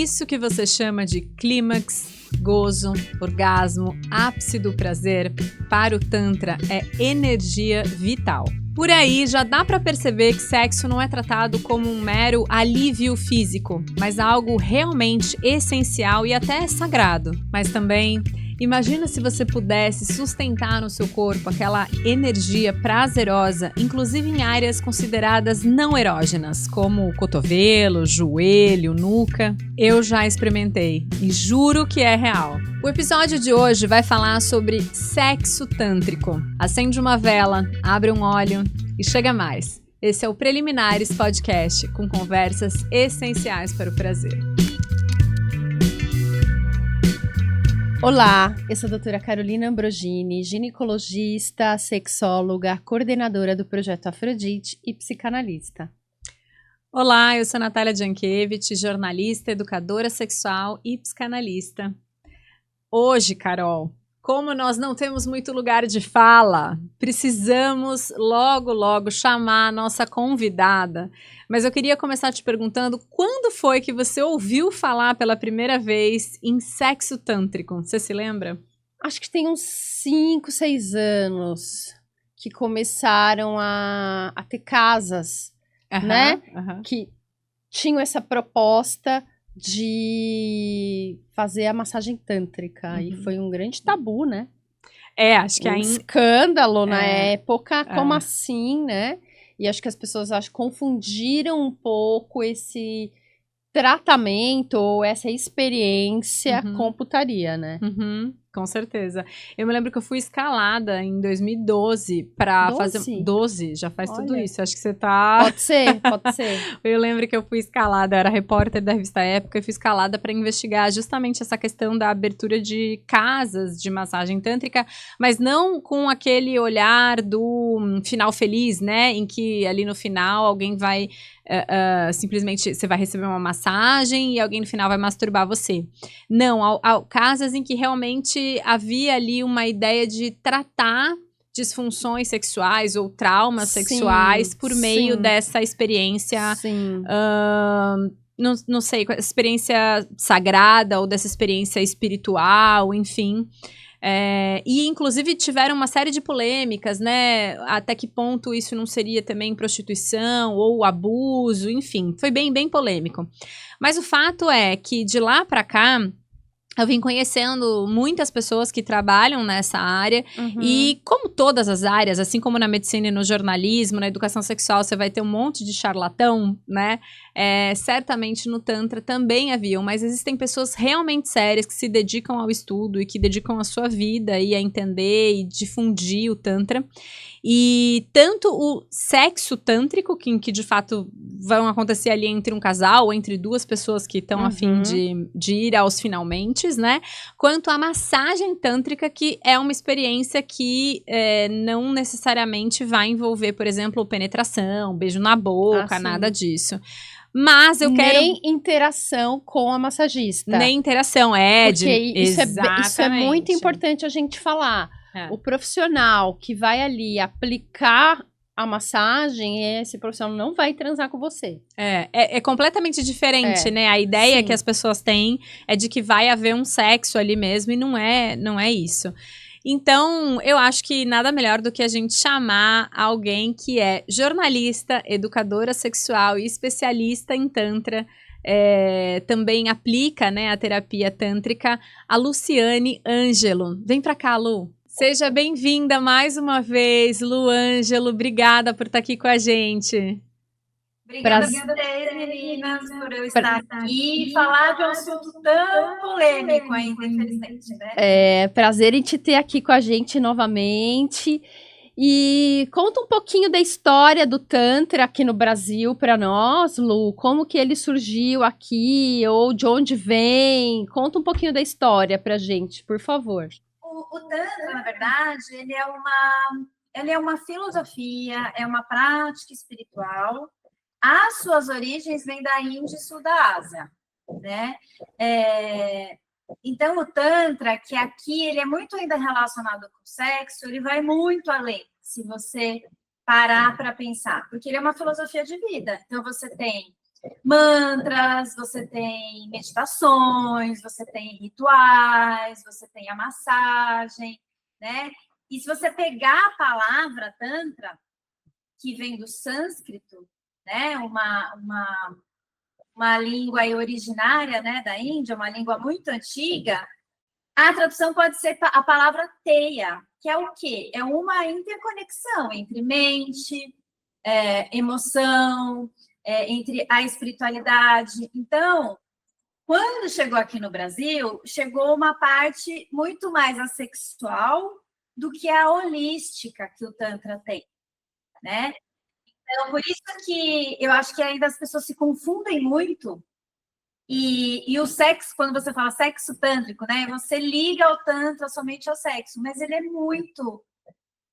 Isso que você chama de clímax, gozo, orgasmo, ápice do prazer, para o Tantra é energia vital. Por aí já dá para perceber que sexo não é tratado como um mero alívio físico, mas algo realmente essencial e até sagrado. Mas também, imagina se você pudesse sustentar no seu corpo aquela energia prazerosa, inclusive em áreas consideradas não erógenas, como o cotovelo, joelho, nuca. Eu já experimentei e juro que é real. O episódio de hoje vai falar sobre sexo tântrico. Acende uma vela, abre um óleo e chega mais. Esse é o Preliminares Podcast, com conversas essenciais para o prazer. Olá, eu sou a doutora Carolina Ambrogini, ginecologista, sexóloga, coordenadora do Projeto Afrodite e psicanalista. Olá, eu sou a Natália Jankiewicz, jornalista, educadora sexual e psicanalista. Hoje, Carol, como nós não temos muito lugar de fala, precisamos logo chamar a nossa convidada. Mas eu queria começar te perguntando, quando foi que você ouviu falar pela primeira vez em sexo tântrico? Você se lembra? Acho que tem uns 5, 6 anos que começaram a ter casas, né? Que tinham essa proposta de fazer a massagem tântrica. E foi um grande tabu, né? Acho que um escândalo na época, como assim, né? E acho que as pessoas confundiram um pouco esse tratamento ou essa experiência com putaria, né? Com certeza. Eu me lembro que eu fui escalada em 2012 para fazer... 12? Já faz tudo isso. Acho que você tá... Pode ser. Eu lembro que eu fui escalada, eu era repórter da revista Época, e fui escalada para investigar justamente essa questão da abertura de casas de massagem tântrica, mas não com aquele olhar do final feliz, né? Em que ali no final alguém vai... simplesmente você vai receber uma massagem e alguém no final vai masturbar você. Não, há casas em que realmente havia ali uma ideia de tratar disfunções sexuais ou traumas sexuais por meio dessa experiência, não sei, experiência sagrada ou dessa experiência espiritual, enfim. E inclusive tiveram uma série de polêmicas, né? Até que ponto isso não seria também prostituição ou abuso, enfim, foi bem polêmico. Mas o fato é que de lá para cá eu vim conhecendo muitas pessoas que trabalham nessa área e como todas as áreas, assim como na medicina e no jornalismo, na educação sexual, você vai ter um monte de charlatão, né? Certamente no Tantra também haviam, mas existem pessoas realmente sérias que se dedicam ao estudo e que dedicam a sua vida aí a entender e difundir o Tantra. E tanto o sexo tântrico, que de fato vão acontecer ali entre um casal ou entre duas pessoas que estão a fim de ir aos finalmente, né? Quanto a massagem tântrica, que é uma experiência que não necessariamente vai envolver, por exemplo, penetração, beijo na boca, nada disso. Mas eu quero... Nem interação com a massagista. Nem interação, Porque isso é muito importante a gente falar. O profissional que vai ali aplicar a massagem, esse profissional não vai transar com você. É completamente diferente, né? A ideia que as pessoas têm é de que vai haver um sexo ali mesmo e não é isso. Então, eu acho que nada melhor do que a gente chamar alguém que é jornalista, educadora sexual e especialista em Tantra, também aplica, né, a terapia tântrica, a Luciane Ângelo. Vem pra cá, Lu. Seja bem-vinda mais uma vez, Lu Ângelo. Obrigada por estar aqui com a gente. Obrigada a vocês, meninas, por eu estar aqui e falar de um assunto tão polêmico ainda, infelizmente, né? Prazer em te ter aqui com a gente novamente. E conta um pouquinho da história do Tantra aqui no Brasil para nós, Lu. Como que ele surgiu aqui, ou de onde vem? Conta um pouquinho da história pra gente, por favor. O Tantra, na verdade, ele é uma filosofia, é uma prática espiritual. As suas origens vêm da Índia e Sul da Ásia, né? Então, o Tantra, que aqui ele é muito ainda relacionado com o sexo, ele vai muito além, se você parar para pensar, porque ele é uma filosofia de vida. Então, você tem mantras, você tem meditações, você tem rituais, você tem a massagem, né? E se você pegar a palavra Tantra, que vem do sânscrito, né? Uma língua originária, né, da Índia, uma língua muito antiga, a tradução pode ser a palavra teia, que é o quê? É uma interconexão entre mente, emoção, entre a espiritualidade. Então, quando chegou aqui no Brasil, chegou uma parte muito mais assexual do que a holística que o Tantra tem, né? Então, por isso que eu acho que ainda as pessoas se confundem muito. E o sexo, quando você fala sexo tântrico, né? Você liga o Tantra somente ao sexo, mas ele é muito,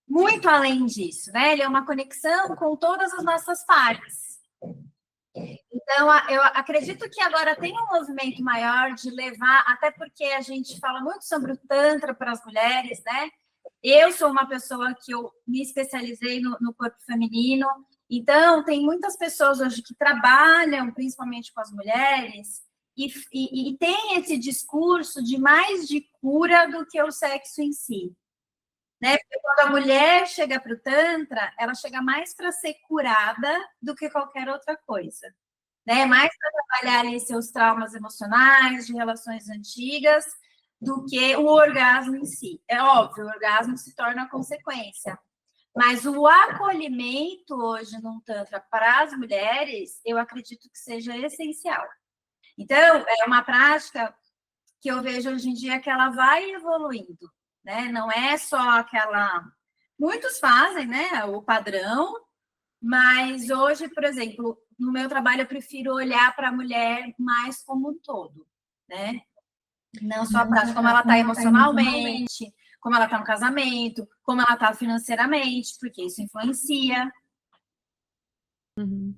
muito além disso, né? Ele é uma conexão com todas as nossas partes. Então, eu acredito que agora tem um movimento maior de levar, até porque a gente fala muito sobre o Tantra para as mulheres, né? Eu sou uma pessoa que eu me especializei no corpo feminino, então tem muitas pessoas hoje que trabalham principalmente com as mulheres e tem esse discurso de mais de cura do que o sexo em si. Né? Porque quando a mulher chega para o Tantra, ela chega mais para ser curada do que qualquer outra coisa. Né? Mais para trabalhar ali seus traumas emocionais, de relações antigas, do que o orgasmo em si. É óbvio, o orgasmo se torna consequência. Mas o acolhimento hoje num Tantra para as mulheres, eu acredito que seja essencial. Então, é uma prática que eu vejo hoje em dia que ela vai evoluindo, né? Não é só aquela... Muitos fazem, né? O padrão, mas hoje, por exemplo, no meu trabalho eu prefiro olhar para a mulher mais como um todo, né? Não só a prática, como ela está emocionalmente, como ela está no casamento, como ela está financeiramente, porque isso influencia. Uhum.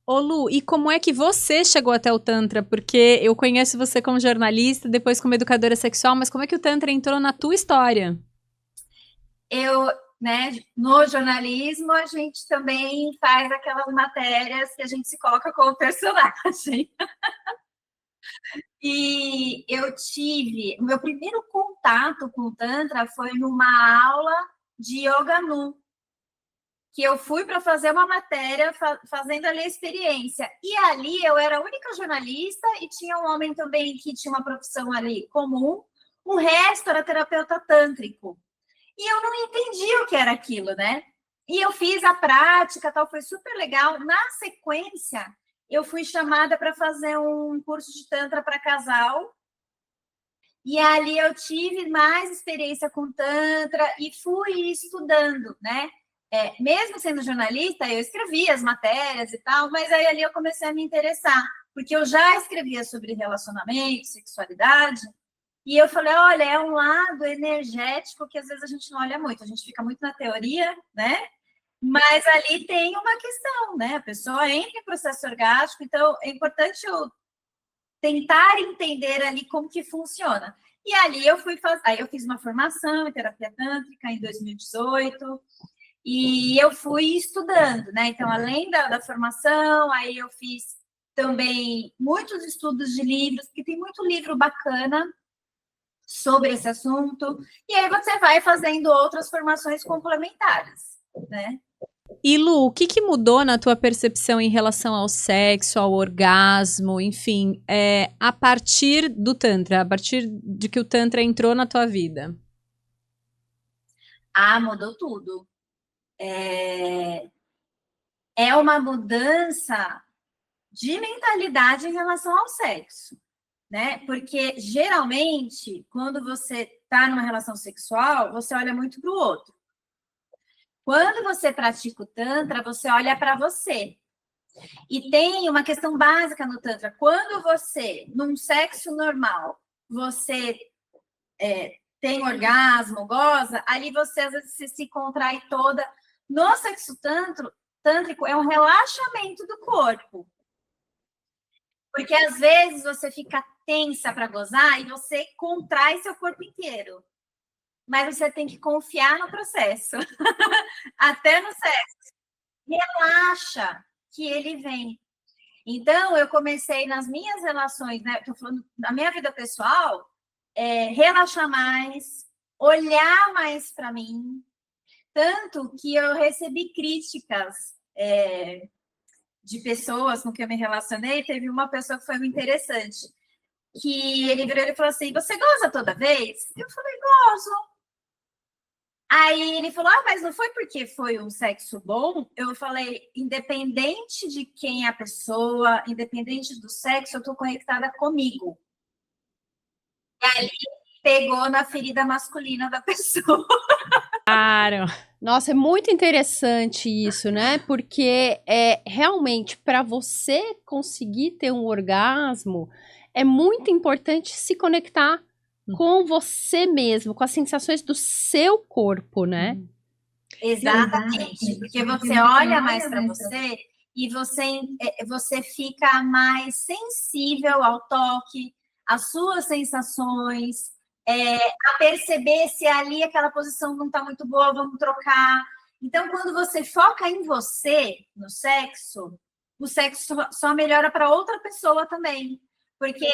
Ô Lu, e como é que você chegou até o Tantra? Porque eu conheço você como jornalista, depois como educadora sexual, mas como é que o Tantra entrou na tua história? Né, no jornalismo, a gente também faz aquelas matérias que a gente se coloca como personagem. E eu tive... O meu primeiro contato com o Tantra foi numa aula de Yoga Nu, que eu fui para fazer uma matéria fazendo ali a experiência. E ali eu era a única jornalista e tinha um homem também que tinha uma profissão ali comum. O resto era terapeuta tântrico. E eu não entendi o que era aquilo, né? E eu fiz a prática, tal, foi super legal. Na sequência, eu fui chamada para fazer um curso de Tantra para casal. E ali eu tive mais experiência com Tantra e fui estudando, né? Mesmo sendo jornalista, eu escrevia as matérias e tal, mas aí ali eu comecei a me interessar, porque eu já escrevia sobre relacionamento, sexualidade, e eu falei, olha, é um lado energético que às vezes a gente não olha muito, a gente fica muito na teoria, né? Mas ali tem uma questão, né? A pessoa entra em processo orgásmico, então é importante eu tentar entender ali como que funciona. E ali eu aí eu fiz uma formação em terapia tântrica em 2018, e eu fui estudando, né? Então, além da formação, aí eu fiz também muitos estudos de livros, porque tem muito livro bacana sobre esse assunto, e aí você vai fazendo outras formações complementares, né? E Lu, o que mudou na tua percepção em relação ao sexo, ao orgasmo, enfim, a partir do Tantra, a partir de que o Tantra entrou na tua vida? Mudou tudo. É uma mudança de mentalidade em relação ao sexo, né? Porque, geralmente, quando você está numa relação sexual, você olha muito para o outro. Quando você pratica o Tantra, você olha para você. E tem uma questão básica no Tantra. Quando você, num sexo normal, você tem orgasmo, goza, ali você, às vezes, se contrai toda. No sexo tântrico, é um relaxamento do corpo. Porque, às vezes, você fica tensa para gozar e você contrai seu corpo inteiro. Mas você tem que confiar no processo. Até no sexo. Relaxa que ele vem. Então, eu comecei nas minhas relações, né? Tô falando na minha vida pessoal, relaxar mais, olhar mais para mim. Tanto que eu recebi críticas de pessoas com quem eu me relacionei. Teve uma pessoa que foi muito interessante, que ele virou e falou assim: você goza toda vez? Eu falei: gozo. Aí ele falou: mas não foi porque foi um sexo bom? Eu falei: independente de quem é a pessoa, independente do sexo, eu tô conectada comigo. E ali pegou na ferida masculina da pessoa. Claro. Nossa, é muito interessante isso, né? Porque realmente para você conseguir ter um orgasmo, é muito importante se conectar com você mesmo, com as sensações do seu corpo, né? Exatamente, porque você olha mais para você e você fica mais sensível ao toque, às suas sensações, a perceber se ali aquela posição não está muito boa, vamos trocar. Então, quando você foca em você, no sexo, o sexo só melhora para outra pessoa também, porque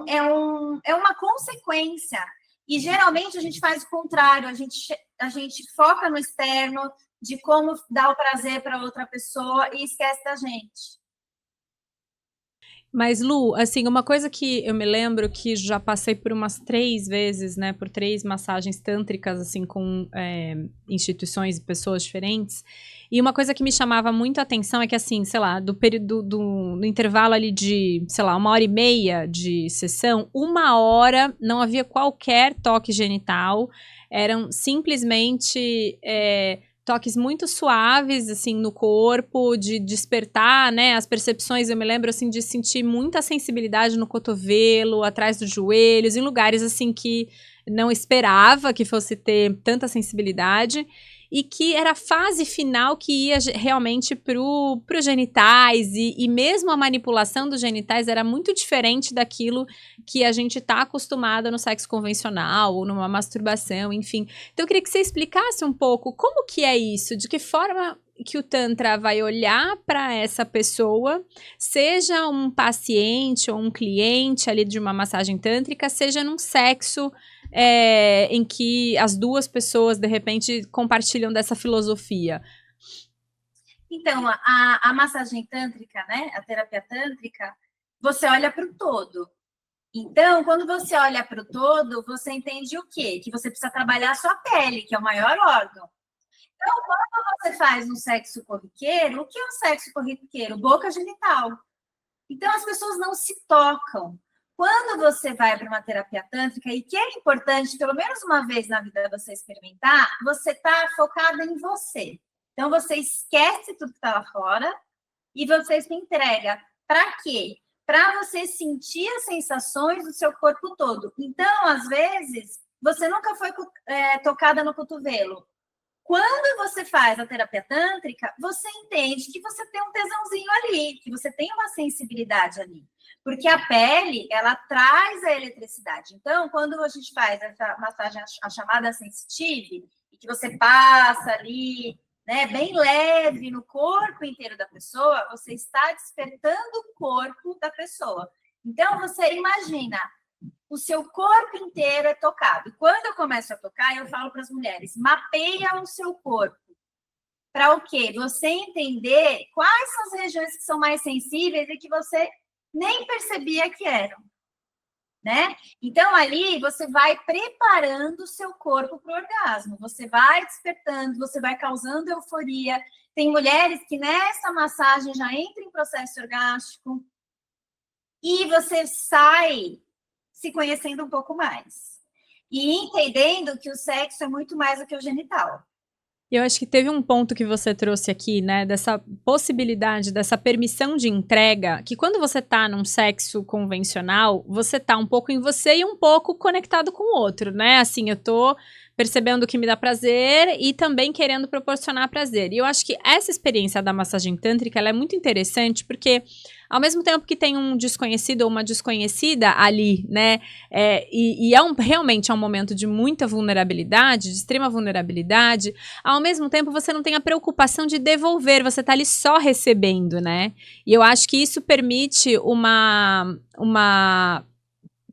é uma consequência. E geralmente a gente faz o contrário, a gente foca no externo, de como dar o prazer para outra pessoa e esquece da gente. Mas, Lu, assim, uma coisa que eu me lembro que já passei por umas 3 vezes, né, por 3 massagens tântricas, assim, com instituições e pessoas diferentes, e uma coisa que me chamava muito a atenção é que, assim, sei lá, do período do intervalo ali de, sei lá, 1h30 de sessão, 1 hora não havia qualquer toque genital, eram simplesmente toques muito suaves, assim, no corpo, de despertar, né, as percepções. Eu me lembro, assim, de sentir muita sensibilidade no cotovelo, atrás dos joelhos, em lugares, assim, que não esperava que fosse ter tanta sensibilidade, e que era a fase final que ia realmente pro genitais, e mesmo a manipulação dos genitais era muito diferente daquilo que a gente tá acostumada no sexo convencional, ou numa masturbação, enfim. Então eu queria que você explicasse um pouco como que é isso, de que forma que o Tantra vai olhar para essa pessoa, seja um paciente ou um cliente ali de uma massagem tântrica, seja num sexo em que as duas pessoas, de repente, compartilham dessa filosofia. Então, a massagem tântrica, né, a terapia tântrica, você olha para o todo. Então, quando você olha para o todo, você entende o quê? Que você precisa trabalhar a sua pele, que é o maior órgão. Então, quando você faz um sexo corriqueiro, o que é um sexo corriqueiro? Boca genital. Então, as pessoas não se tocam. Quando você vai para uma terapia tântrica, e que é importante, pelo menos uma vez na vida você experimentar, você está focada em você. Então, você esquece tudo que está lá fora e você se entrega. Para quê? Para você sentir as sensações do seu corpo todo. Então, às vezes, você nunca foi tocada no cotovelo. Quando você faz a terapia tântrica, você entende que você tem um tesãozinho ali, que você tem uma sensibilidade ali. Porque a pele, ela traz a eletricidade. Então, quando a gente faz essa massagem, a chamada sensitive, e que você passa ali, né, bem leve no corpo inteiro da pessoa, você está despertando o corpo da pessoa. Então, você imagina, o seu corpo inteiro é tocado. E quando eu começo a tocar, eu falo para as mulheres, mapeia o seu corpo. Para o quê? Você entender quais são as regiões que são mais sensíveis e que você nem percebia que eram, né? Então, ali, você vai preparando o seu corpo para o orgasmo. Você vai despertando, você vai causando euforia. Tem mulheres que nessa massagem já entram em processo orgástico e você sai se conhecendo um pouco mais. E entendendo que o sexo é muito mais do que o genital. Eu acho que teve um ponto que você trouxe aqui, né, dessa possibilidade, dessa permissão de entrega, que quando você tá num sexo convencional, você tá um pouco em você e um pouco conectado com o outro, né? Assim, eu tô percebendo o que me dá prazer e também querendo proporcionar prazer. E eu acho que essa experiência da massagem tântrica, ela é muito interessante porque, ao mesmo tempo que tem um desconhecido ou uma desconhecida ali, né, realmente é um momento de muita vulnerabilidade, de extrema vulnerabilidade, ao mesmo tempo você não tem a preocupação de devolver, você tá ali só recebendo, né? E eu acho que isso permite uma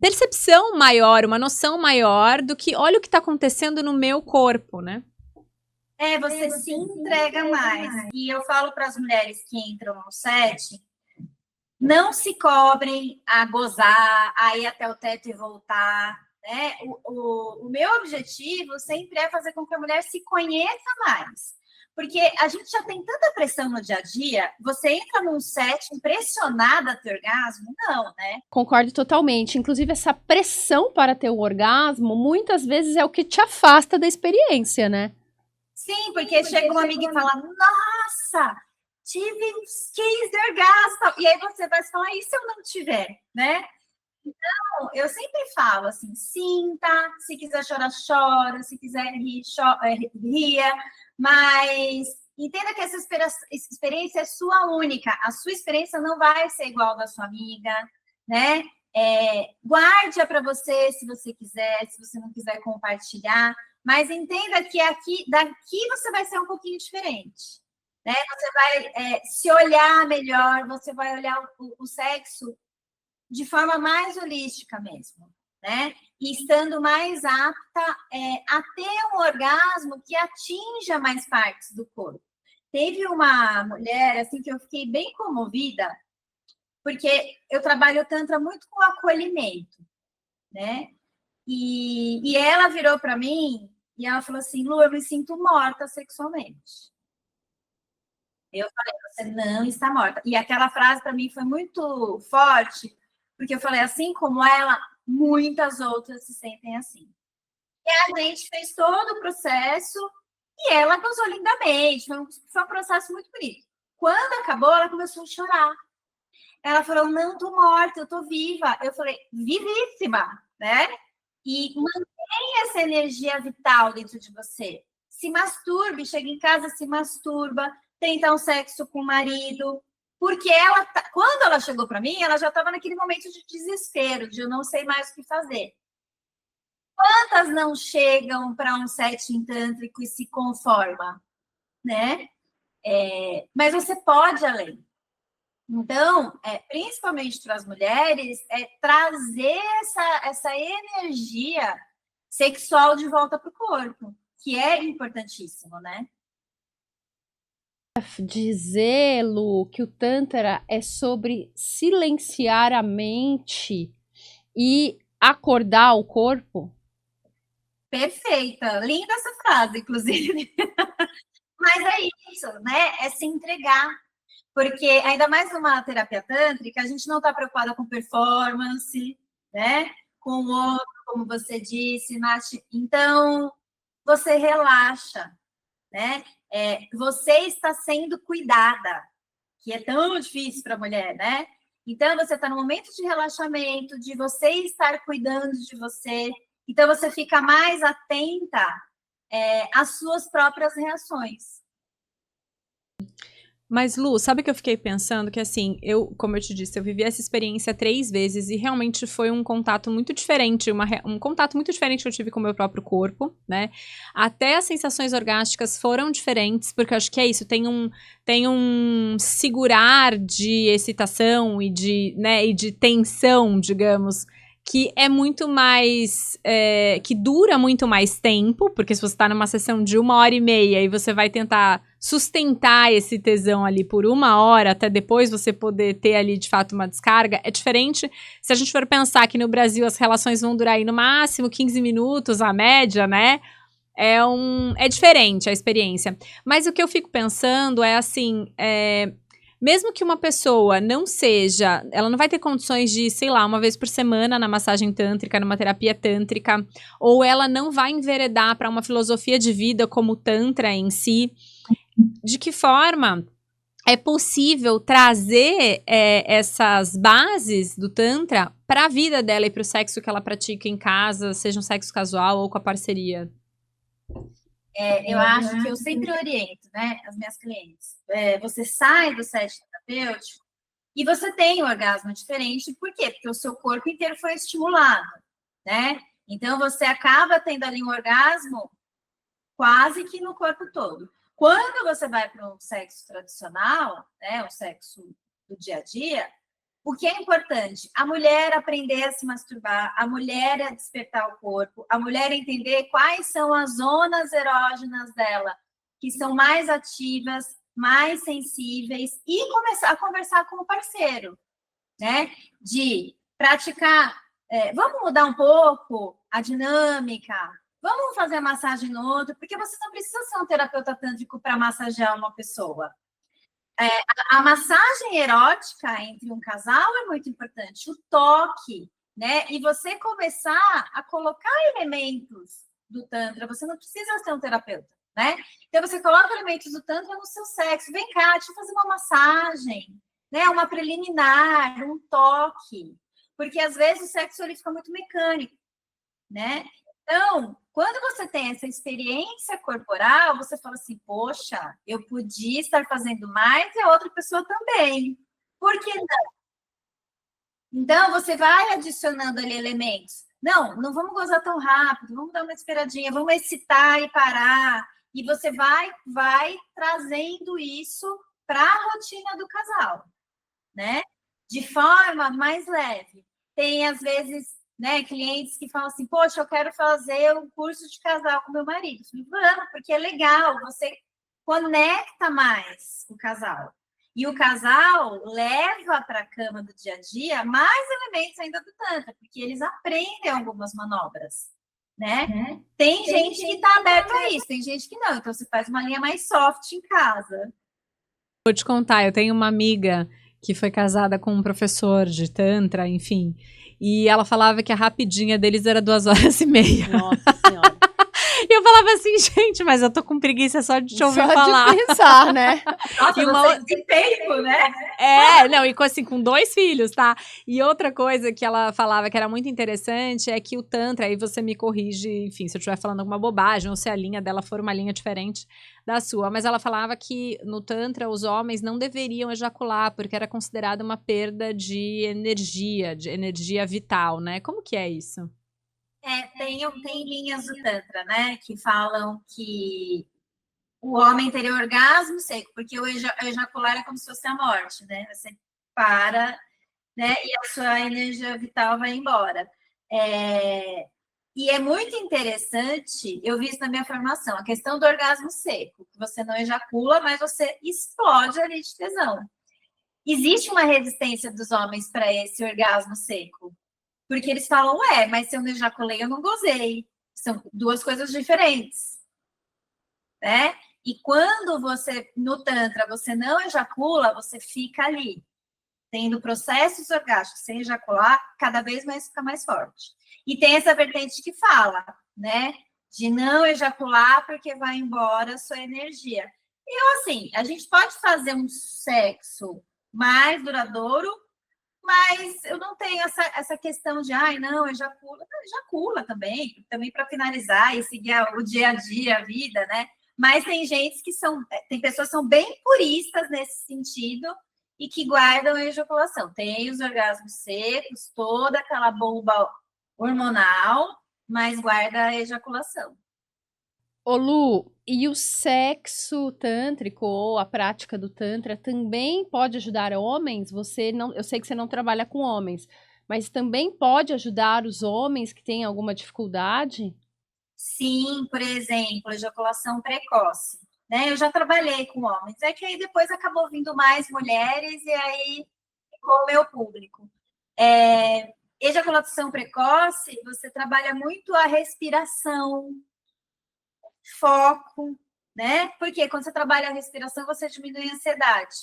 percepção maior, uma noção maior do que, olha o que está acontecendo no meu corpo, né? Você se entrega mais. E eu falo para as mulheres que entram no set, não se cobrem a gozar, a ir até o teto e voltar, né? O meu objetivo sempre é fazer com que a mulher se conheça mais. Porque a gente já tem tanta pressão no dia a dia, você entra num set impressionada a ter orgasmo? Não, né? Concordo totalmente. Inclusive, essa pressão para ter o orgasmo, muitas vezes é o que te afasta da experiência, né? Sim, porque chega uma amiga e fala, nossa, tive uns 15 de orgasmo. E aí você vai falar, e se eu não tiver, né? Então, eu sempre falo assim, sinta, se quiser chorar, chora, se quiser rir, ria, mas entenda que essa experiência é sua única, a sua experiência não vai ser igual da sua amiga, né? Guarde-a para você, se você quiser, se você não quiser compartilhar, mas entenda que daqui você vai ser um pouquinho diferente, né? Você vai se olhar melhor, você vai olhar o sexo de forma mais holística mesmo, né? E estando mais apta a ter um orgasmo que atinja mais partes do corpo. Teve uma mulher, assim, que eu fiquei bem comovida, porque eu trabalho Tantra muito com acolhimento, né? E ela virou para mim e ela falou assim, Lu, eu me sinto morta sexualmente. Eu falei, você não está morta. E aquela frase para mim foi muito forte, porque eu falei, assim como ela, muitas outras se sentem assim. E a gente fez todo o processo e ela gozou lindamente. Foi um processo muito bonito. Quando acabou, ela começou a chorar. Ela falou, não, tô morta, eu tô viva. Eu falei, vivíssima, né? E mantenha essa energia vital dentro de você. Se masturbe, chega em casa, se masturba, tenta um sexo com o marido. Porque quando ela chegou para mim, ela já estava naquele momento de desespero, de eu não sei mais o que fazer. Quantas não chegam para um setting tântrico e se conforma, né? Mas você pode além. Então, principalmente para as mulheres, trazer essa energia sexual de volta para o corpo, que é importantíssimo, né? Dizer, Lu, que o Tantra é sobre silenciar a mente e acordar o corpo? Perfeita, linda essa frase, inclusive. Mas é isso, né? É se entregar. Porque, ainda mais numa terapia tântrica, a gente não está preocupada com performance, né? Com o outro, como você disse, Nath. Então, você relaxa, né? Você está sendo cuidada, que é tão difícil para a mulher, né? Então, você está no momento de relaxamento, de você estar cuidando de você. Então, você fica mais atenta às suas próprias reações. Mas, Lu, sabe o que eu fiquei pensando? Que, assim, como eu te disse, eu vivi essa experiência 3 vezes e realmente foi um contato muito diferente, um contato muito diferente que eu tive com o meu próprio corpo, né? Até as sensações orgásticas foram diferentes, porque eu acho que é isso, tem um segurar de excitação e de tensão, digamos, que é muito mais, que dura muito mais tempo, porque se você tá numa sessão de 1h30 e você vai tentar sustentar esse tesão ali por 1 hora, até depois você poder ter ali, de fato, uma descarga, é diferente se a gente for pensar que no Brasil as relações vão durar aí no máximo 15 minutos, a média, né? É diferente a experiência. Mas o que eu fico pensando é assim, mesmo que uma pessoa ela não vai ter condições de, sei lá, 1 vez por semana na massagem tântrica, numa terapia tântrica, ou ela não vai enveredar para uma filosofia de vida como o Tantra em si, de que forma é possível trazer essas bases do Tantra para a vida dela e para o sexo que ela pratica em casa, seja um sexo casual ou com a parceria? Eu acho que eu sempre oriento, né, as minhas clientes. Você sai do set terapêutico e você tem um orgasmo diferente. Por quê? Porque o seu corpo inteiro foi estimulado, né? Então, você acaba tendo ali um orgasmo quase que no corpo todo. Quando você vai para um sexo tradicional, né, o sexo do dia a dia, o que é importante? A mulher aprender a se masturbar, a mulher a despertar o corpo, a mulher entender quais são as zonas erógenas dela, que são mais ativas, mais sensíveis, e começar a conversar com o parceiro, né? De praticar, vamos mudar um pouco a dinâmica, vamos fazer a massagem no outro, porque você não precisa ser um terapeuta tântrico para massagear uma pessoa. A massagem erótica entre um casal é muito importante, o toque, né? E você começar a colocar elementos do Tantra, você não precisa ser um terapeuta, né? Então você coloca elementos do Tantra no seu sexo. Vem cá, deixa eu fazer uma massagem, né? Uma preliminar, um toque. Porque às vezes o sexo ele fica muito mecânico, né? Então, quando você tem essa experiência corporal, você fala assim, poxa, eu podia estar fazendo mais e a outra pessoa também. Por que não? Então, você vai adicionando ali elementos. Não vamos gozar tão rápido, vamos dar uma esperadinha, vamos excitar e parar. E você vai trazendo isso para a rotina do casal, né? De forma mais leve. Tem, às vezes, né, clientes que falam assim, poxa, eu quero fazer um curso de casal com meu marido. Eu falei, vamos, porque é legal, você conecta mais o casal. E o casal leva para a cama do dia a dia mais elementos ainda do Tantra, porque eles aprendem algumas manobras, né? Tem gente que está aberta a isso, tem gente que não. Então, você faz uma linha mais soft em casa. Vou te contar, eu tenho uma amiga que foi casada com um professor de Tantra, enfim. E ela falava que a rapidinha deles era 2h30. Nossa Senhora. E eu falava assim, gente, mas eu tô com preguiça só de te ouvir falar. Só de pensar, né? Nossa, E uma você tem tempo, né? não, e com 2 filhos, tá? E outra coisa que ela falava que era muito interessante é que o Tantra, aí você me corrige, enfim, se eu estiver falando alguma bobagem ou se a linha dela for uma linha diferente da sua, mas ela falava que no Tantra os homens não deveriam ejacular porque era considerada uma perda de energia vital, né? Como que é isso? Tem linhas do Tantra, né, que falam que o homem teria orgasmo seco, porque o ejacular é como se fosse a morte, né? Você para, né, e a sua energia vital vai embora. E é muito interessante, eu vi isso na minha formação, a questão do orgasmo seco, que você não ejacula, mas você explode ali de tesão. Existe uma resistência dos homens para esse orgasmo seco. Porque eles falam, mas se eu não ejaculei, eu não gozei. São duas coisas diferentes, né? E quando você, no Tantra, você não ejacula, você fica ali, tendo processos orgásticos sem ejacular, cada vez mais fica mais forte. E tem essa vertente que fala, né? De não ejacular porque vai embora a sua energia. E assim, a gente pode fazer um sexo mais duradouro, mas eu não tenho essa questão de, não, ejacula. Não, ejacula também para finalizar e seguir o dia a dia, a vida, né? Mas tem gente tem pessoas que são bem puristas nesse sentido e que guardam a ejaculação. Tem os orgasmos secos, toda aquela bomba hormonal, mas guarda a ejaculação. Ô Lu, e o sexo tântrico ou a prática do Tantra também pode ajudar homens? Eu sei que você não trabalha com homens, mas também pode ajudar os homens que têm alguma dificuldade? Sim, por exemplo, ejaculação precoce. Né? Eu já trabalhei com homens, é que aí depois acabou vindo mais mulheres e aí ficou o meu público. Ejaculação precoce, você trabalha muito a respiração, foco, né? Porque quando você trabalha a respiração, você diminui a ansiedade.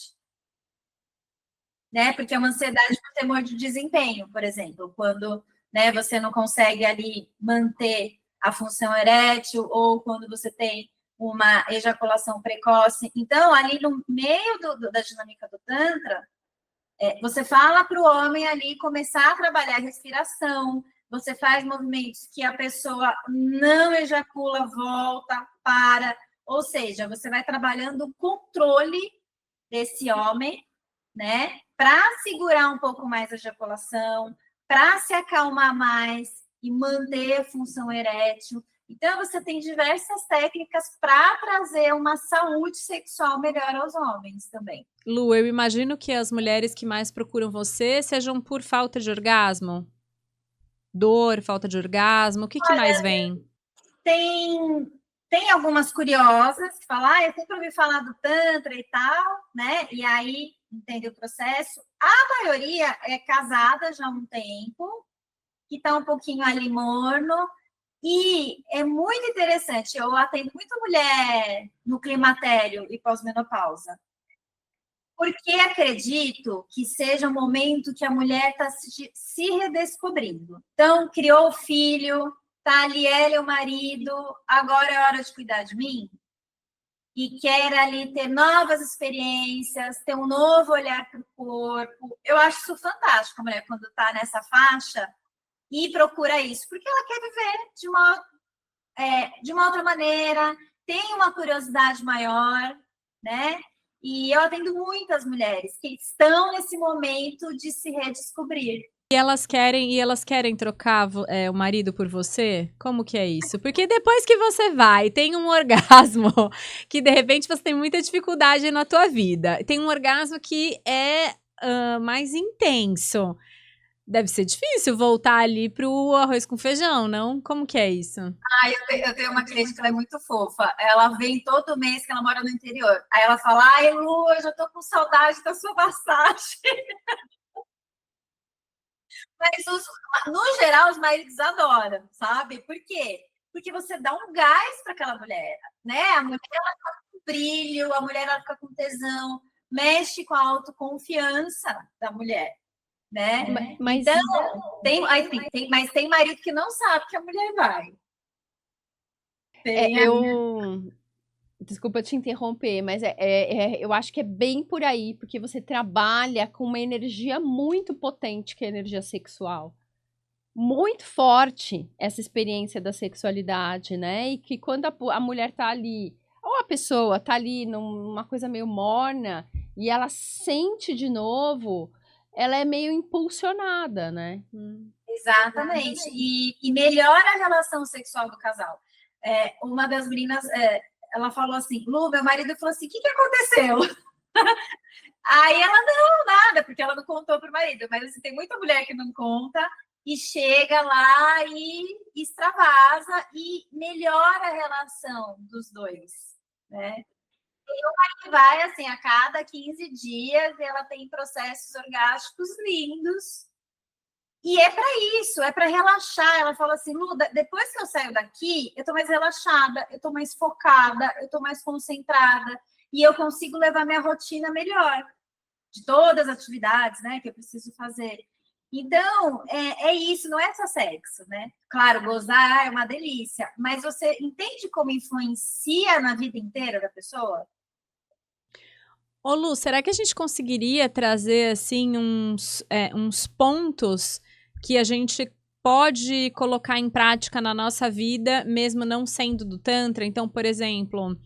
Né? Porque é uma ansiedade por temor de desempenho, por exemplo, quando, né, você não consegue ali manter a função erétil ou quando você tem uma ejaculação precoce. Então, ali no meio da dinâmica do Tantra, você fala para o homem ali começar a trabalhar a respiração, você faz movimentos que a pessoa não ejacula, volta, para. Ou seja, você vai trabalhando o controle desse homem, né? Para segurar um pouco mais a ejaculação, para se acalmar mais e manter a função erétil. Então, você tem diversas técnicas para trazer uma saúde sexual melhor aos homens também. Lu, eu imagino que as mulheres que mais procuram você sejam por falta de orgasmo? Dor, falta de orgasmo, o que mais vem? Tem algumas curiosas que falam, eu sempre ouvi falar do Tantra e tal, né? E aí, entende o processo. A maioria é casada já há um tempo, que está um pouquinho ali morno, e é muito interessante. Eu atendo muita mulher no climatério e pós-menopausa, porque acredito que seja um momento que a mulher está se redescobrindo. Então, criou o filho, tá ali ela e o marido, agora é hora de cuidar de mim? E quer ali ter novas experiências, ter um novo olhar para o corpo. Eu acho isso fantástico, a mulher, quando está nessa faixa, e procura isso, porque ela quer viver de uma outra maneira, tem uma curiosidade maior, né? E eu atendo muitas mulheres que estão nesse momento de se redescobrir. E elas querem trocar o marido por você? Como que é isso? Porque depois que você vai, tem um orgasmo que de repente você tem muita dificuldade na tua vida. Tem um orgasmo que é mais intenso. Deve ser difícil voltar ali pro arroz com feijão, não? Como que é isso? Eu tenho uma cliente que ela é muito fofa. Ela vem todo mês, que ela mora no interior. Aí ela fala, ai, Lu, eu já tô com saudade da sua massagem. Mas, no geral, os maridos adoram, sabe? Por quê? Porque você dá um gás para aquela mulher, né? A mulher, ela fica com brilho, a mulher, ela fica com tesão, mexe com a autoconfiança da mulher, né? Mas então, mas tem marido que não sabe que a mulher vai. Desculpa te interromper, mas eu acho que é bem por aí, porque você trabalha com uma energia muito potente, que é a energia sexual. Muito forte essa experiência da sexualidade, né? E que quando a mulher tá ali, ou a pessoa tá ali numa coisa meio morna, e ela sente de novo, ela é meio impulsionada, né? Exatamente. E melhora a relação sexual do casal. Uma das meninas, ela falou assim, Lu, meu marido falou assim, o que aconteceu? Aí ela, não, nada, porque ela não contou pro marido. Mas assim, tem muita mulher que não conta e chega lá e extravasa e melhora a relação dos dois, né? E uma que vai, assim, a cada 15 dias, ela tem processos orgásticos lindos. E é para isso, é para relaxar. Ela fala assim, Lu, depois que eu saio daqui, eu tô mais relaxada, eu tô mais focada, eu tô mais concentrada e eu consigo levar minha rotina melhor de todas as atividades, né, que eu preciso fazer. Então, é isso, não é só sexo, né? Claro, gozar é uma delícia, mas você entende como influencia na vida inteira da pessoa? Ô Lu, será que a gente conseguiria trazer, assim, uns pontos que a gente pode colocar em prática na nossa vida, mesmo não sendo do Tantra? Então, por exemplo,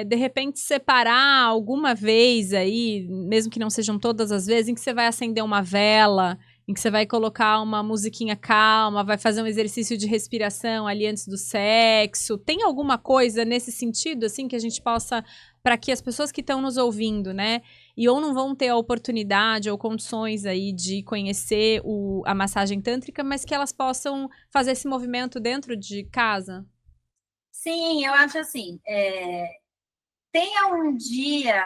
de repente separar alguma vez aí, mesmo que não sejam todas as vezes, em que você vai acender uma vela, em que você vai colocar uma musiquinha calma, vai fazer um exercício de respiração ali antes do sexo. Tem alguma coisa nesse sentido, assim, que a gente possa, para que as pessoas que estão nos ouvindo, né, e ou não vão ter a oportunidade ou condições aí de conhecer a massagem tântrica, mas que elas possam fazer esse movimento dentro de casa? Sim, eu acho assim, tenha um dia,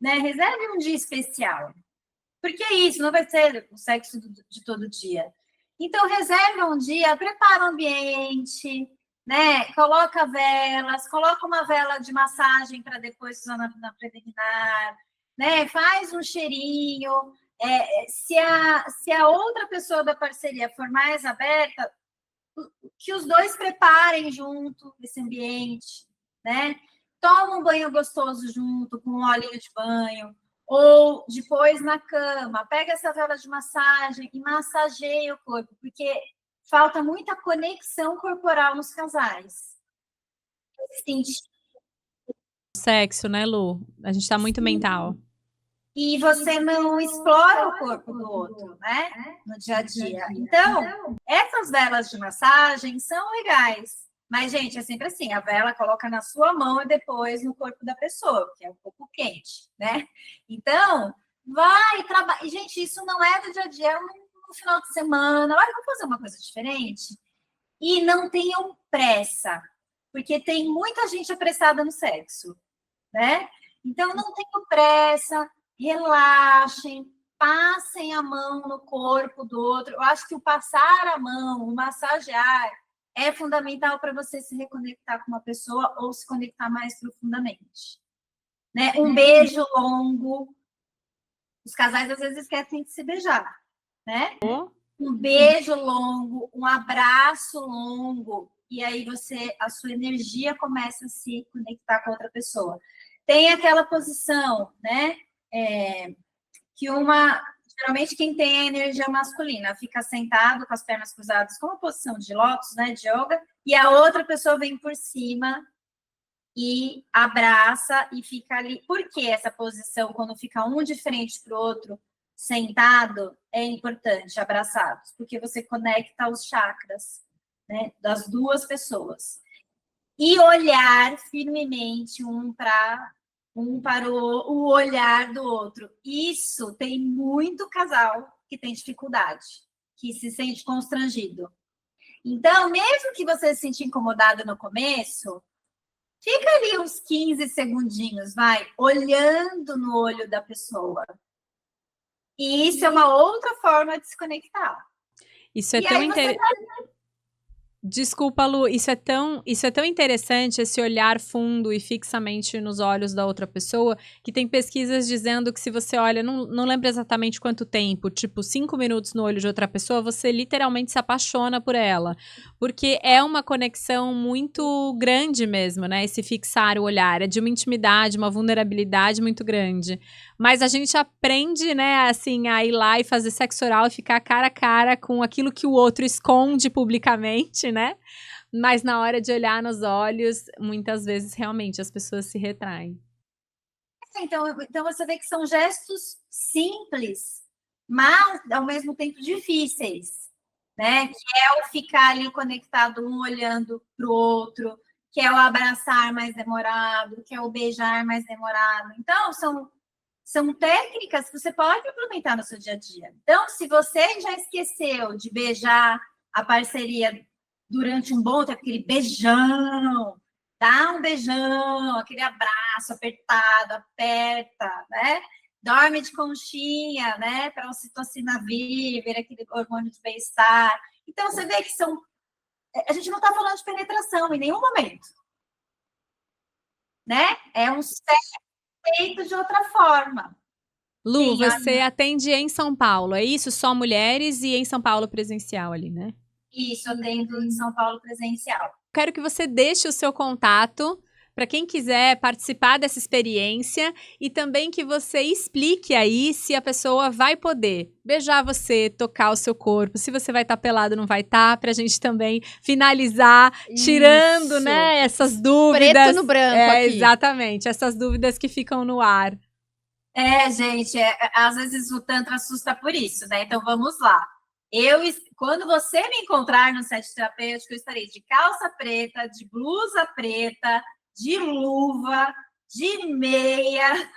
né, reserve um dia especial. Porque é isso, não vai ser o sexo de todo dia. Então, reserva um dia, prepara o ambiente, né? Coloca velas, coloca uma vela de massagem para depois usar na preliminar, né? Faz um cheirinho. Se a outra pessoa da parceria for mais aberta, que os dois preparem junto esse ambiente, né? Toma um banho gostoso junto, com um olhinho de banho, Ou depois na cama, pega essa vela de massagem e massageia o corpo, porque falta muita conexão corporal nos casais. Sexo, né, Lu? A gente tá muito mental. E você não explora o corpo do outro, né? No dia a dia. Então, essas velas de massagem são legais. Mas, gente, é sempre assim, a vela coloca na sua mão e depois no corpo da pessoa, que é um pouco quente, né? Então, vai, trabalha. Gente, isso não é do dia a dia, é no final de semana. Olha, vou fazer uma coisa diferente. E não tenham pressa, porque tem muita gente apressada no sexo, né? Então, não tenham pressa, relaxem, passem a mão no corpo do outro. Eu acho que o passar a mão, o massagear, é fundamental para você se reconectar com uma pessoa ou se conectar mais profundamente. Né? Um beijo longo. Os casais às vezes esquecem de se beijar, né? Um beijo longo, um abraço longo, e aí a sua energia começa a se conectar com outra pessoa. Tem aquela posição, né? Geralmente quem tem a energia masculina fica sentado com as pernas cruzadas, com uma posição de lótus, né, de yoga, e a outra pessoa vem por cima e abraça e fica ali. Por que essa posição, quando fica um de frente para o outro, sentado, é importante, abraçados? Porque você conecta os chakras, né, das duas pessoas. E olhar firmemente um para o olhar do outro. Isso tem muito casal que tem dificuldade, que se sente constrangido. Então, mesmo que você se sente incomodado no começo, fica ali uns 15 segundinhos, vai, olhando no olho da pessoa. E isso é uma outra forma de se conectar. Isso é tão interessante. Desculpa, Lu, isso é tão interessante, esse olhar fundo e fixamente nos olhos da outra pessoa, que tem pesquisas dizendo que se você olha, não lembro exatamente quanto tempo, tipo 5 minutos no olho de outra pessoa, você literalmente se apaixona por ela. Porque é uma conexão muito grande mesmo, né? Esse fixar o olhar, é de uma intimidade, uma vulnerabilidade muito grande. Mas a gente aprende, né, assim, a ir lá e fazer sexo oral e ficar cara a cara com aquilo que o outro esconde publicamente, né? Mas na hora de olhar nos olhos, muitas vezes realmente as pessoas se retraem. Então você vê que são gestos simples, mas ao mesmo tempo difíceis, né? Que é o ficar ali conectado, um olhando para o outro, que é o abraçar mais demorado, que é o beijar mais demorado. Então, são técnicas que você pode implementar no seu dia a dia. Então, se você já esqueceu de beijar a parceria durante um bom tempo, aquele beijão, dá um beijão, aquele abraço apertado, aperta, né? Dorme de conchinha, né? Para a ocitocina vir aquele hormônio de bem-estar. Então, você vê que a gente não está falando de penetração em nenhum momento, né? É um sexo feito de outra forma. Lu, você atende em São Paulo, é isso? Só mulheres e em São Paulo presencial ali, né? Isso, atendo em São Paulo presencial. Quero que você deixe o seu contato para quem quiser participar dessa experiência e também que você explique aí se a pessoa vai poder beijar você, tocar o seu corpo, se você vai estar pelado ou não vai estar, para a gente também finalizar, tirando, né, essas dúvidas. Preto no branco aqui. Exatamente, essas dúvidas que ficam no ar. Gente, às vezes o Tantra assusta por isso, né? Então vamos lá. Quando você me encontrar no set terapêutico, eu estarei de calça preta, de blusa preta, de luva, de meia.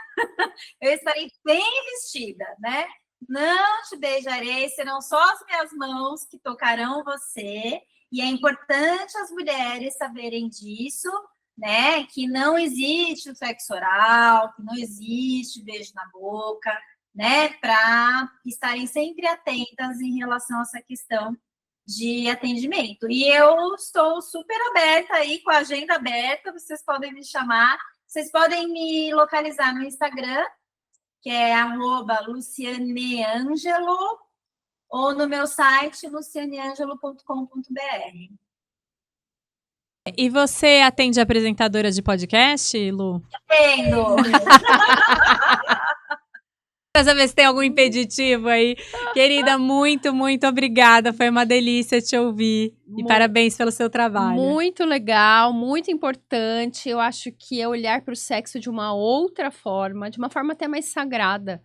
Eu estarei bem vestida, né? Não te beijarei, serão só as minhas mãos que tocarão você. E é importante as mulheres saberem disso, né? Que não existe o sexo oral, que não existe beijo na boca, né? Para estarem sempre atentas em relação a essa questão de atendimento. E eu estou super aberta aí, com a agenda aberta, vocês podem me chamar, vocês podem me localizar no Instagram, que é @lucianeangelo, ou no meu site, lucianeangelo.com.br. E você atende apresentadora de podcast, Lu? Atendo! saber se tem algum impeditivo aí. Querida, muito, muito obrigada. Foi uma delícia te ouvir. E parabéns pelo seu trabalho. Muito legal, muito importante. Eu acho que é olhar para o sexo de uma outra forma, de uma forma até mais sagrada,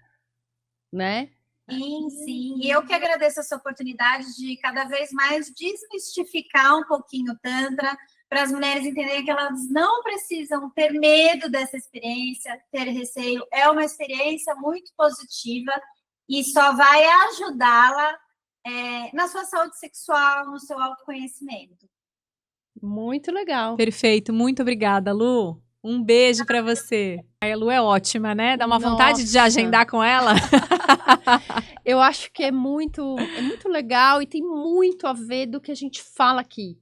né? Sim, sim. E eu que agradeço essa oportunidade de cada vez mais desmistificar um pouquinho o Tantra, para as mulheres entenderem que elas não precisam ter medo dessa experiência, ter receio. É uma experiência muito positiva e só vai ajudá-la na sua saúde sexual, no seu autoconhecimento. Muito legal. Perfeito, muito obrigada, Lu. Um beijo para você. A Lu é ótima, né? Dá uma vontade de agendar com ela. Eu acho que é muito legal e tem muito a ver do que a gente fala aqui.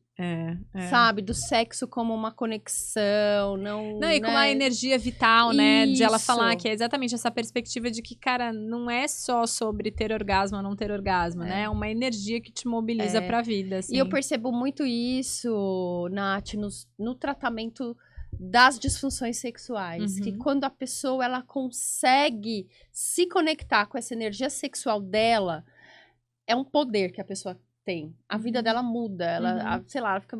Sabe? Do sexo como uma conexão, não e né? com uma energia vital, né? Isso. De ela falar que é exatamente essa perspectiva de que, cara, não é só sobre ter orgasmo ou não ter orgasmo, né? É uma energia que te mobiliza pra vida, assim. E eu percebo muito isso, Nath, no tratamento das disfunções sexuais, que quando a pessoa ela consegue se conectar com essa energia sexual dela, é um poder que a pessoa tem. A vida dela muda, ela, sei lá, ela fica,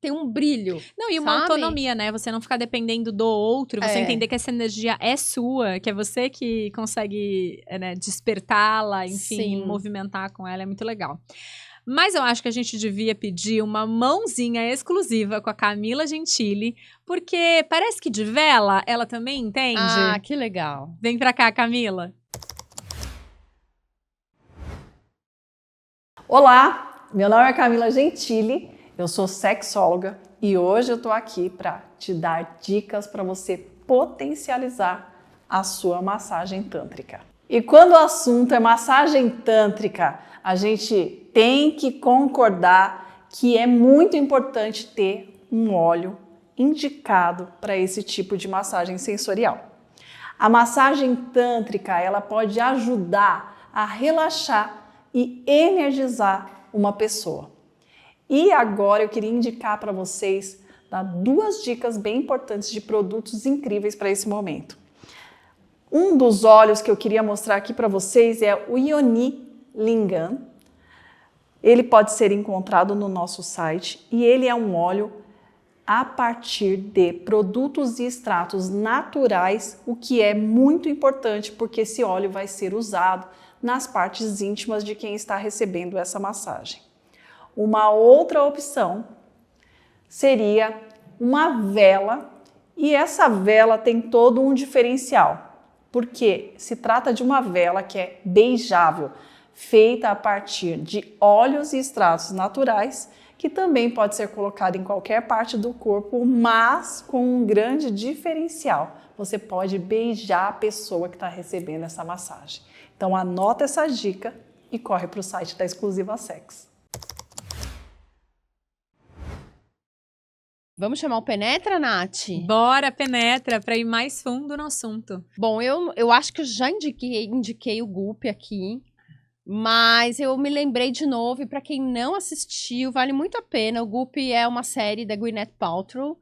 tem um brilho. Não, e uma autonomia, né? Você não ficar dependendo do outro, você entender que essa energia é sua, que é você que consegue despertá-la, enfim, movimentar com ela, é muito legal. Mas eu acho que a gente devia pedir uma mãozinha exclusiva com a Camila Gentili, porque parece que de vela ela também entende. Ah, que legal. Vem pra cá, Camila. Olá, meu nome é Camila Gentili, eu sou sexóloga e hoje eu tô aqui para te dar dicas para você potencializar a sua massagem tântrica. E quando o assunto é massagem tântrica, a gente tem que concordar que é muito importante ter um óleo indicado para esse tipo de massagem sensorial. A massagem tântrica, ela pode ajudar a relaxar e energizar uma pessoa. E agora eu queria indicar para vocês dar 2 dicas bem importantes de produtos incríveis para esse momento. Um dos óleos que eu queria mostrar aqui para vocês é o Yoni Lingam. Ele pode ser encontrado no nosso site e ele é um óleo a partir de produtos e extratos naturais, o que é muito importante porque esse óleo vai ser usado nas partes íntimas de quem está recebendo essa massagem. Uma outra opção seria uma vela, e essa vela tem todo um diferencial, porque se trata de uma vela que é beijável, feita a partir de óleos e extratos naturais, que também pode ser colocada em qualquer parte do corpo, mas com um grande diferencial. Você pode beijar a pessoa que está recebendo essa massagem. Então anota essa dica e corre para o site da Exclusiva Sex. Vamos chamar o Penetra, Nath? Bora, Penetra, para ir mais fundo no assunto. Bom, eu acho que eu já indiquei o Goop aqui, mas eu me lembrei de novo, e para quem não assistiu, vale muito a pena. O Goop é uma série da Gwyneth Paltrow,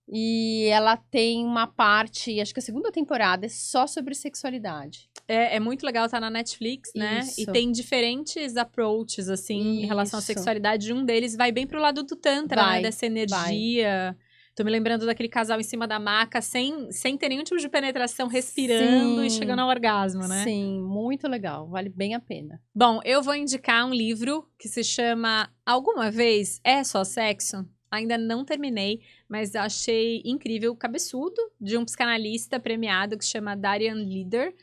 e ela tem uma parte, acho que a 2ª temporada é só sobre sexualidade. É muito legal, tá na Netflix, né? Isso. E tem diferentes approaches, assim, em relação à sexualidade. Um deles vai bem pro lado do Tantra, né? Dessa energia. Tô me lembrando daquele casal em cima da maca, sem ter nenhum tipo de penetração, respirando e chegando ao orgasmo, né? Sim, muito legal. Vale bem a pena. Bom, eu vou indicar um livro que se chama Alguma Vez É Só Sexo? Ainda não terminei, mas achei incrível, cabeçudo, de um psicanalista premiado que se chama Darian Leader.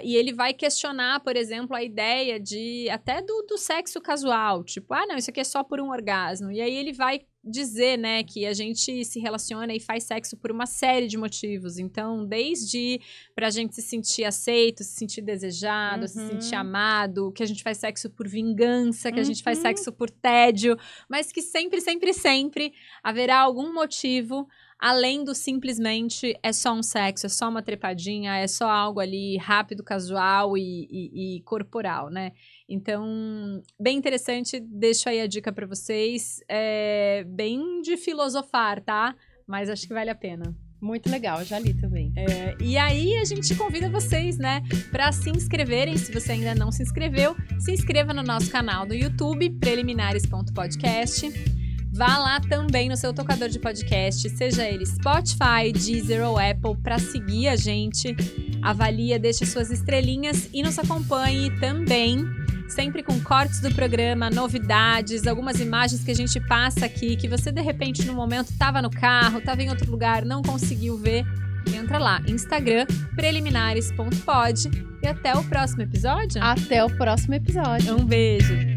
E ele vai questionar, por exemplo, a ideia de até do sexo casual. Tipo, não, isso aqui é só por um orgasmo. E aí ele vai dizer, né, que a gente se relaciona e faz sexo por uma série de motivos. Então, desde pra gente se sentir aceito, se sentir desejado, se sentir amado, que a gente faz sexo por vingança, que a gente faz sexo por tédio, mas que sempre, sempre, sempre haverá algum motivo além do simplesmente é só um sexo, é só uma trepadinha, é só algo ali rápido, casual e corporal, né? Então, bem interessante, deixo aí a dica para vocês, bem de filosofar, tá? Mas acho que vale a pena. Muito legal, já li também. E aí a gente convida vocês, né, para se inscreverem. Se você ainda não se inscreveu, se inscreva no nosso canal do YouTube, preliminares.podcast. Vá lá também no seu tocador de podcast, seja ele Spotify, Deezer ou Apple, para seguir a gente. Avalia, deixe suas estrelinhas e nos acompanhe também, sempre com cortes do programa, novidades, algumas imagens que a gente passa aqui, que você de repente no momento estava no carro, estava em outro lugar, não conseguiu ver. Entra lá, Instagram, preliminares.pod. E até o próximo episódio. Até o próximo episódio. Um beijo.